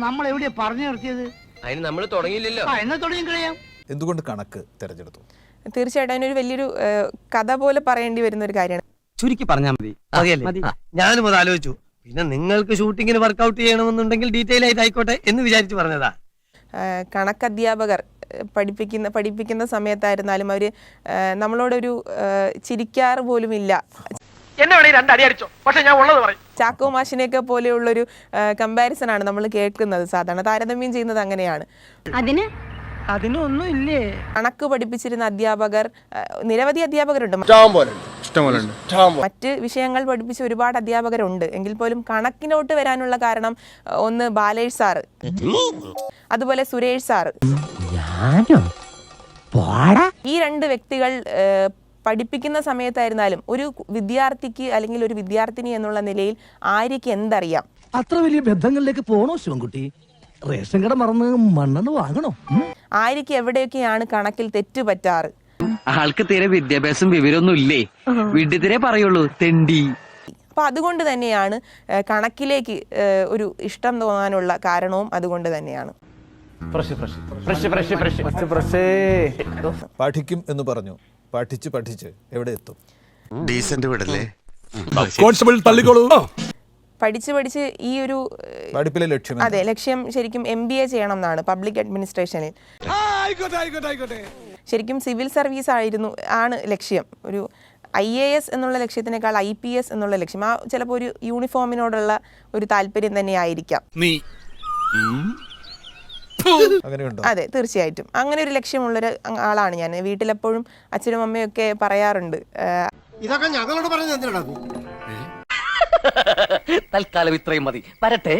നമ്മൾ എവിടെയാ പറഞ്ഞു നിർത്തിയത്? അതിന് നമ്മൾ തുടങ്ങിയില്ലല്ലോ. എന്നാ തുടങ്ങി കളയാം. എന്തുകൊണ്ട് കണക്ക് തിരഞ്ഞെടുത്തു? തീർച്ചയായിട്ടും അതിനൊരു വലിയൊരു കഥ പോലെ പറയേണ്ടി വരുന്ന ഒരു കാര്യമാണ്. ചുരുക്കി പറഞ്ഞാൽ മതി. ഞാനും അത് ആലോചിച്ചു. പിന്നെ നിങ്ങൾക്ക് ഷൂട്ടിങ്ങിന് വർക്ക്ഔട്ട് ചെയ്യണമെന്നുണ്ടെങ്കിൽ ഡീറ്റെയിൽ ആയിട്ട് ആയിക്കോട്ടെ എന്ന് വിചാരിച്ചു പറഞ്ഞതാ. കണക്ക് അധ്യാപകർ പഠിപ്പിക്കുന്ന സമയത്തായിരുന്നാലും അവർ നമ്മളോടൊരു ചിരിക്കാറ് പോലും ഇല്ല. ചാക്കോ മാഷിനെയൊക്കെ പോലെയുള്ളൊരു കമ്പാരിസൺ ആണ് നമ്മൾ കേൾക്കുന്നത്. സാധാരണ താരതമ്യം ചെയ്യുന്നത് അങ്ങനെയാണ്. അതിനൊന്നും ഇല്ലേ? കണക്ക് പഠിപ്പിച്ചിരുന്ന അധ്യാപകർ നിരവധി അധ്യാപകരുണ്ട്. മറ്റ് വിഷയങ്ങൾ പഠിപ്പിച്ച ഒരുപാട് അധ്യാപകരുണ്ട്. എങ്കിൽ പോലും കണക്കിനോട്ട് വരാനുള്ള കാരണം ഒന്ന് ബാലേഷ് സാറ്, അതുപോലെ സുരേഷ് സാറ്. ഈ രണ്ട് വ്യക്തികൾ പഠിപ്പിക്കുന്ന സമയത്തായിരുന്നാലും ഒരു വിദ്യാർത്ഥിക്ക് അല്ലെങ്കിൽ ഒരു വിദ്യാർത്ഥിനി എന്നുള്ള നിലയിൽ ആര്യക്ക് എന്തറിയാം? അത്ര വലിയ ബന്ധങ്ങളിലേക്ക് പോണോ ശിവൻകുട്ടി? റേഷൻ കട മറന്ന് മണ്ണെണ്ണ വാങ്ങണോ? ആര്യക്ക് എവിടെയൊക്കെയാണ് കണക്കിൽ തെറ്റുപറ്റാറ്? ആൾക്ക് തീരെ വിദ്യാഭ്യാസം വിവരമൊന്നും ഇല്ലേ, വീട്ടിൽ പറയുള്ളൂ തെണ്ടി. അപ്പൊ അതുകൊണ്ട് തന്നെയാണ് കണക്കിലേക്ക് ഒരു ഇഷ്ടം തോന്നാനുള്ള കാരണവും അതുകൊണ്ട് തന്നെയാണ്. പഠിക്കും എന്ന് പറഞ്ഞു, പഠിച്ച് എവിടെ എത്തും? ഡീസന്റ് വിടല്ലേ? കോൺസ്റ്റബിൾ തള്ളിക്കോളൂ. പഠിച്ച് ഈ ഒരു പഠിപ്പിലെ ലക്ഷ്യം, അതെ, ലക്ഷ്യം ശരിക്കും MBA ചെയ്യണം എന്നാണ്, പബ്ലിക് അഡ്മിനിസ്ട്രേഷനിൽ. ശരിക്കും സിവിൽ സർവീസ് ആണ് ലക്ഷ്യം. ഒരു IAS എന്നുള്ള ലക്ഷ്യത്തിനേക്കാൾ IPS എന്നുള്ള ലക്ഷ്യം. ചിലപ്പോൾ ഒരു യൂണിഫോമിനോടുള്ള ഒരു താല്പര്യം തന്നെ ആയിരിക്കാം. അതെ, തീർച്ചയായിട്ടും അങ്ങനെ ഒരു ലക്ഷ്യമുള്ളൊരു ആളാണ് ഞാൻ. വീട്ടിലെപ്പോഴും അച്ഛനും അമ്മയും ഒക്കെ പറയാറുണ്ട്, ഇതൊക്കെ ഞങ്ങളോട് പറഞ്ഞു. തൽക്കാലം ഇത്രയും മതി. വരട്ടെ.